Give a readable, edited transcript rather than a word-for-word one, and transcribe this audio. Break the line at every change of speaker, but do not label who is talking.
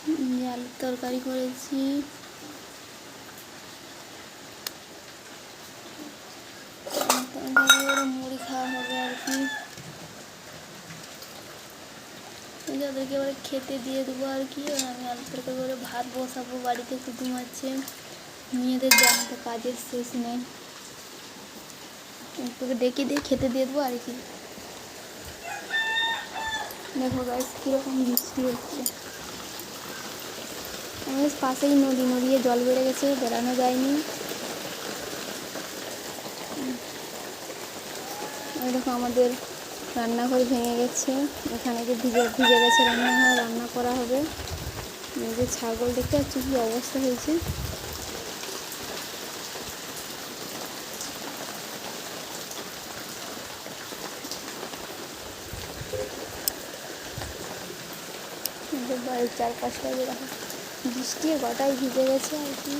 আলুর তরকারি করেছি। মুড়ি খাওয়া হবে আর কি। ওদেরকে এবারে খেতে দিয়ে দেবো আর কি। আমি আলুর তরকারি করে ভাত বসাবো। বাড়িতে কুটুম আছে, মেয়েদের জানো তো কাজের শেষ নেই। একটুকে ডেকে দিয়ে খেতে দিয়ে দেবো আর কি। দেখো গাইস কীরকম বৃষ্টি হচ্ছে। আমাদের পাশেই নদী, নদীতে জল বেড়ে গেছে, বেড়ানো যায়নি। দেখো আমাদের রান্নাঘর ভেঙে গেছে, এখানে যে ভিজে গেছে রান্নাঘর, রান্না করা হবে। যে ছাগল দেখতে পাচ্ছি কী অবস্থা হয়েছে। বাড়ির চারপাশটা দেখো বৃষ্টি গোটাই ভিজে গেছে আর কি।